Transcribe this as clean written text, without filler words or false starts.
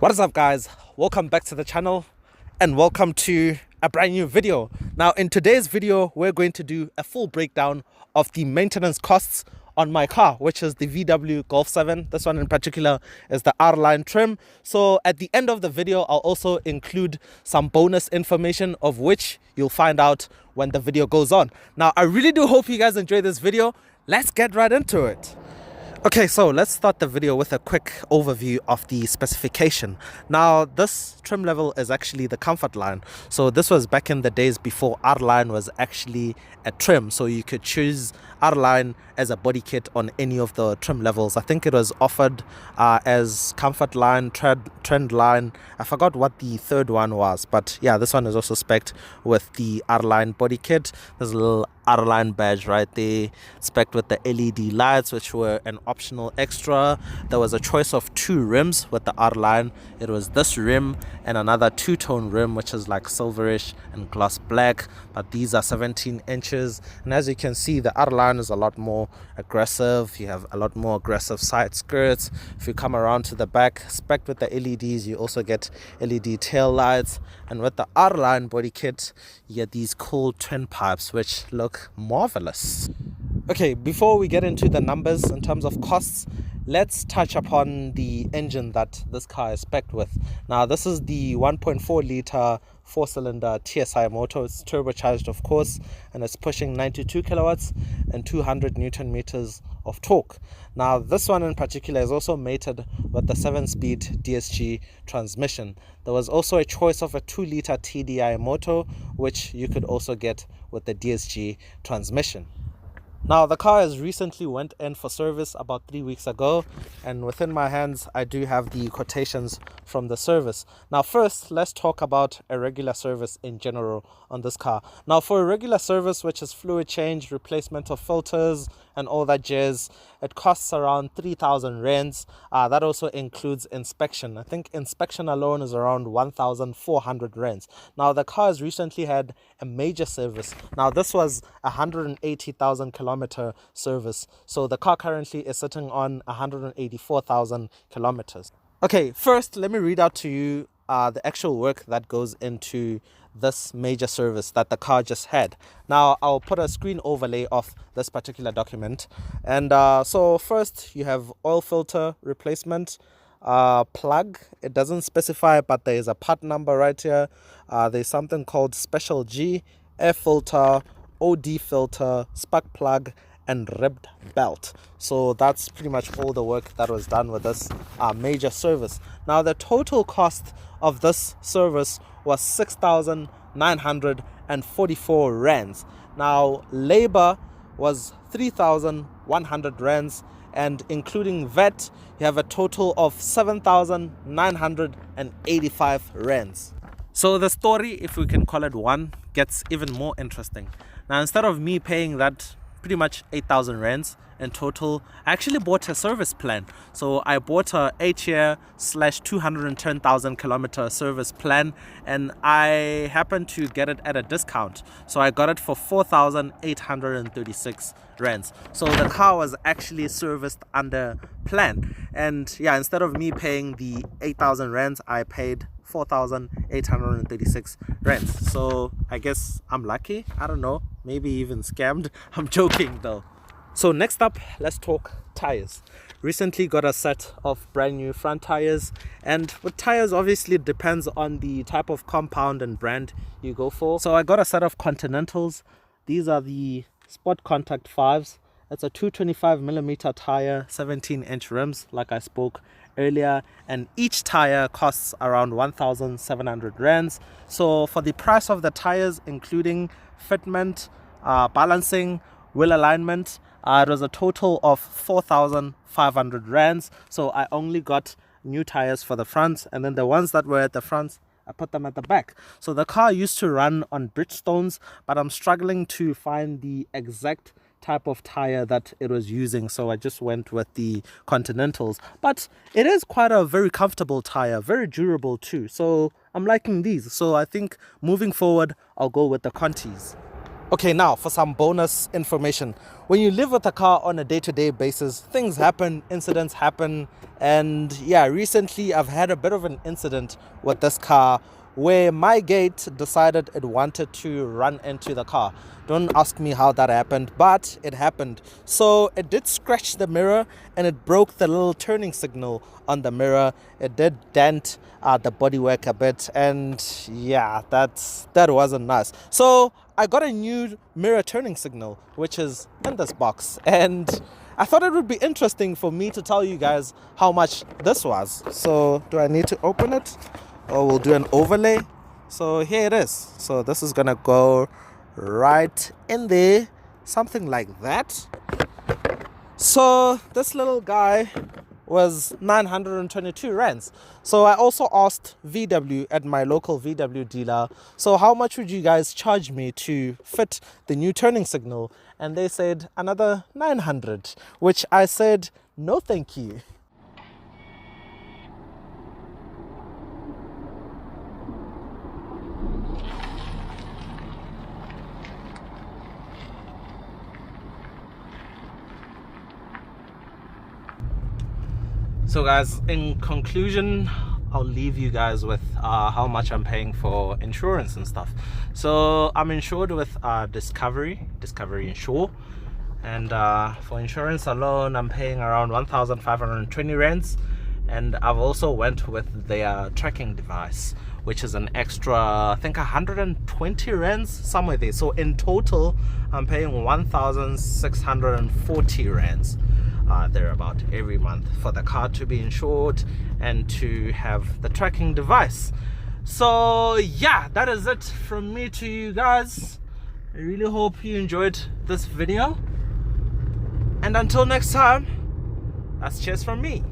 What is up, guys? Welcome back to the channel and welcome to a brand new video. Now in today's video we're going to do a full breakdown of the maintenance costs on my car, which is the VW Golf 7. This one in particular is the R-Line trim. So at the end of the video I'll also include some bonus information of which you'll find out when the video goes on. Now I really do hope you guys enjoy this video. Let's get right into it. Okay, so let's start the video with a quick overview of the specification. Now, this trim level is actually the comfort line. So this was back in the days before R-Line was actually a trim. So you could choose R-Line as a body kit on any of the trim levels. I think it was offered as comfort line, trend line. I forgot what the third one was, but yeah, this one is also spec'd with the R-Line body kit. There's a little R-Line badge right there, spec'd with the LED lights, which were an optional extra. There was a choice of two rims with the R-Line. It was this rim and another two-tone rim, which is like silverish and gloss black, but these are 17 inches. And as you can see, the R-Line is a lot more aggressive. You have a lot more aggressive side skirts. If you come around to the back, spec'd with the LEDs, you also get LED tail lights. And with the R-Line body kit, you get these cool twin pipes, which look marvelous. Okay, before we get into the numbers in terms of costs, let's touch upon the engine that this car is spec'd with. Now, this is the 1.4 liter 4-cylinder TSI motor. It's turbocharged, of course, and it's pushing 92 kilowatts and 200 newton meters of torque. Now, this one in particular is also mated with the 7-speed DSG transmission. There was also a choice of a 2-liter TDI motor, which you could also get with the DSG transmission. Now, the car has recently went in for service about 3 weeks ago, and within my hands I do have the quotations from the service. Now, first let's talk about a regular service in general on this car. Now, for a regular service, which is fluid change, replacement of filters and all that jazz, it costs around 3,000 rands. That also includes inspection. I think inspection alone is around 1,400 rands. Now, the car has recently had a major service. Now, this was 180,000 kilometer service. So the car currently is sitting on 184,000 kilometers. Okay, first let me read out to you the actual work that goes into this major service that the car just had. Now, I'll put a screen overlay of this particular document. And so first you have oil filter replacement plug. It doesn't specify, but there is a part number right here. There's something called special G, air filter, OD filter, spark plug, and ribbed belt. So that's pretty much all the work that was done with this major service. Now, the total cost of this service was 6,944 rands. Now, labor was 3,100 rands, and including VAT, you have a total of 7,985 rands. So the story, if we can call it one, gets even more interesting. Now, instead of me paying that pretty much 8,000 rands in total, I actually bought a service plan. So I bought a 8-year / 210,000 kilometer service plan, and I happened to get it at a discount. So I got it for 4,836 rands. So the car was actually serviced under plan. And yeah, instead of me paying the 8,000 rands, I paid 4,836 rands. So I guess I'm lucky. I don't know, maybe even scammed. I'm joking though. So next up, let's talk tires. Recently got a set of brand new front tires, and with tires obviously it depends on the type of compound and brand you go for. So I got a set of Continentals. These are the Sport Contact 5s. It's a 225mm tire, 17-inch rims like I spoke earlier, and each tire costs around 1,700 rands. So for the price of the tires, including fitment, balancing, wheel alignment, it was a total of 4,500 rands. So I only got new tires for the front, and then the ones that were at the front, I put them at the back. So the car used to run on Bridgestones, but I'm struggling to find the exact type of tire that it was using, so I just went with the Continentals. But it is quite a very comfortable tire, very durable too, so I'm liking these. So I think moving forward I'll go with the Contis. Okay, now for some bonus information. When you live with a car on a day-to-day basis, things happen, incidents happen, and yeah, recently I've had a bit of an incident with this car where my gate decided it wanted to run into the car. Don't ask me how that happened, but it happened. So it did scratch the mirror and it broke the little turning signal on the mirror. It did dent the bodywork a bit, and yeah, that wasn't nice. So I got a new mirror turning signal, which is in this box, and I thought it would be interesting for me to tell you guys how much this was. So do I need to open it, or we'll do an overlay? So here it is. So this is gonna go right in there, something like that. So this little guy was 922 rands. So I also asked VW at my local VW dealer, so how much would you guys charge me to fit the new turning signal? And they said another 900, which I said no thank you. So guys, in conclusion, I'll leave you guys with how much I'm paying for insurance and stuff. So I'm insured with Discovery Insure, and for insurance alone I'm paying around 1,520 rands, and I've also went with their tracking device, which is an extra, I think, 120 rands, somewhere there. So in total I'm paying 1,640 rands thereabout every month for the car to be insured and to have the tracking device. So yeah, that is it from me to you guys. I really hope you enjoyed this video, and until next time, that's cheers from me.